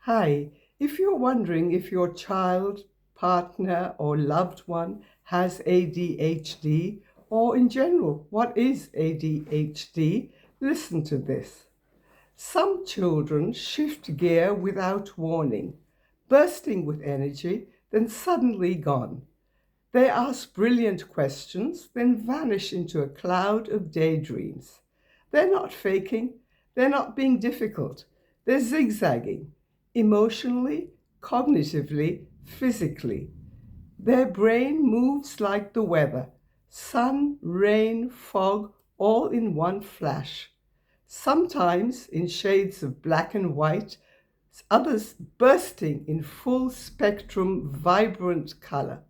Hi, if you're wondering if your child, partner, or loved one has ADHD, or in general, what is ADHD, listen to this. Some children shift gear without warning, bursting with energy, then suddenly gone. They ask brilliant questions, then vanish into a cloud of daydreams. They're not faking, they're not being difficult, they're zigzagging, emotionally, cognitively, physically. Their brain moves like the weather, sun, rain, fog, all in one flash. Sometimes in shades of black and white, others bursting in full spectrum, vibrant color.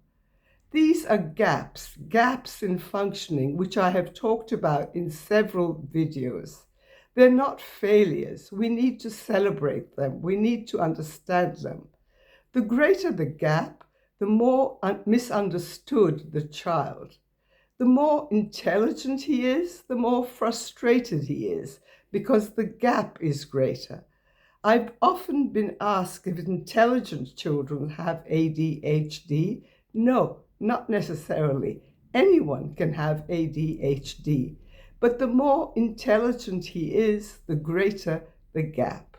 These are gaps in functioning, which I have talked about in several videos. They're not failures. We need to celebrate them. We need to understand them. The greater the gap, the more misunderstood the child. The more intelligent he is, the more frustrated he is because the gap is greater. I've often been asked if intelligent children have ADHD. No, not necessarily. Anyone can have ADHD, but the more intelligent he is, the greater the gap.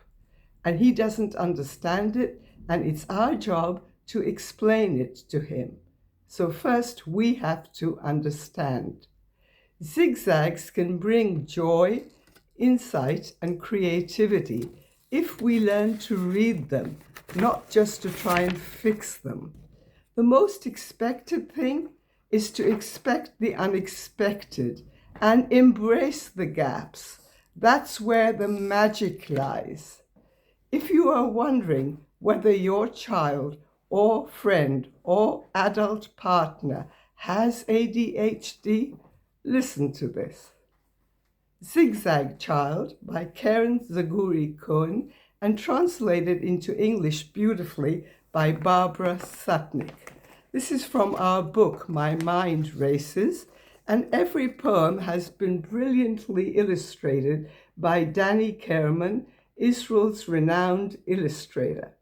And he doesn't understand it, and it's our job to explain it to him. So first, we have to understand. Zigzags can bring joy, insight, and creativity if we learn to read them, not just to try and fix them. The most expected thing is to expect the unexpected and embrace the gaps. That's where the magic lies. If you are wondering whether your child or friend or adult partner has ADHD, listen to this. Zigzag Child by Karen Zaguri Cohen and translated into English beautifully by Barbara Sutnick. This is from our book, My Mind Races, and every poem has been brilliantly illustrated by Danny Kerman, Israel's renowned illustrator.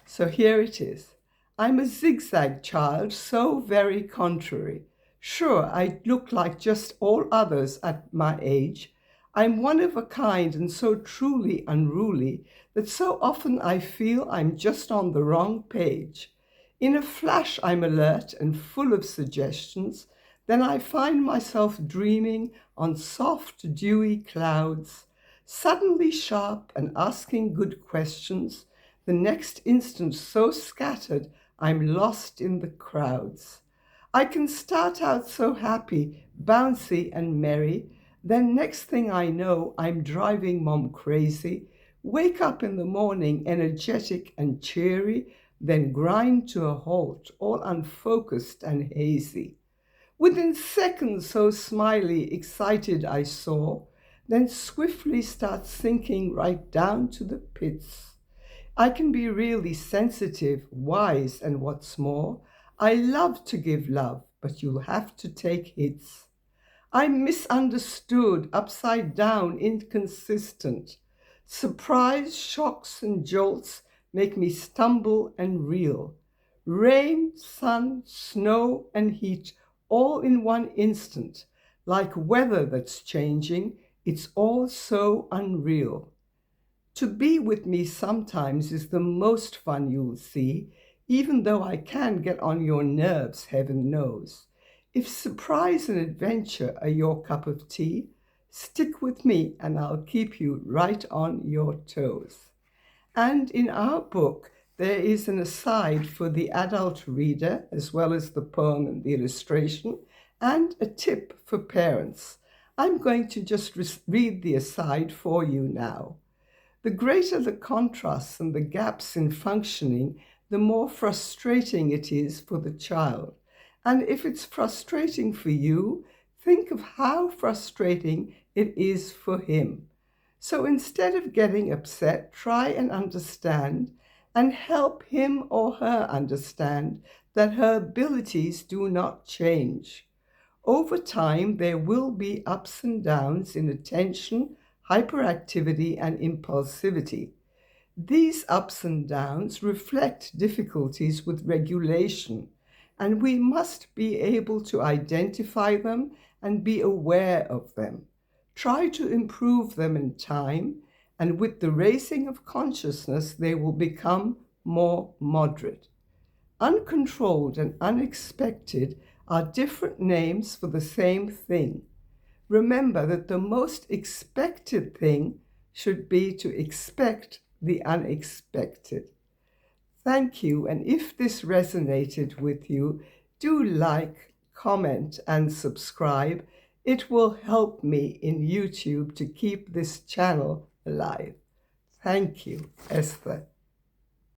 So here it is. I'm a zigzag child, so very contrary. Sure, I look like just all others at my age. I'm one of a kind and so truly unruly that so often I feel I'm just on the wrong page. In a flash, I'm alert and full of suggestions. Then I find myself dreaming on soft, dewy clouds, suddenly sharp and asking good questions. The next instant so scattered, I'm lost in the crowds. I can start out so happy, bouncy and merry, then next thing I know, I'm driving mom crazy, wake up in the morning energetic and cheery, then grind to a halt, all unfocused and hazy. Within seconds, so smiley, excited I saw, then swiftly start sinking right down to the pits. I can be really sensitive, wise, and what's more, I love to give love, but you'll have to take hits. I'm misunderstood, upside down, inconsistent. Surprise, shocks, and jolts make me stumble and reel. Rain, sun, snow, and heat all in one instant. Like weather that's changing, it's all so unreal. To be with me sometimes is the most fun you'll see, even though I can get on your nerves, heaven knows. If surprise and adventure are your cup of tea, stick with me and I'll keep you right on your toes. And in our book, there is an aside for the adult reader, as well as the poem and the illustration, and a tip for parents. I'm going to just read the aside for you now. The greater the contrasts and the gaps in functioning, the more frustrating it is for the child. And if it's frustrating for you, think of how frustrating it is for him. So instead of getting upset, try and understand and help him or her understand that her abilities do not change. Over time, there will be ups and downs in attention, hyperactivity, and impulsivity. These ups and downs reflect difficulties with regulation, and we must be able to identify them and be aware of them. Try to improve them in time, and with the raising of consciousness, they will become more moderate. Uncontrolled and unexpected are different names for the same thing. Remember that the most expected thing should be to expect the unexpected. Thank you, and if this resonated with you, do like, comment, and subscribe. It will help me in YouTube to keep this channel alive. Thank you, Esther.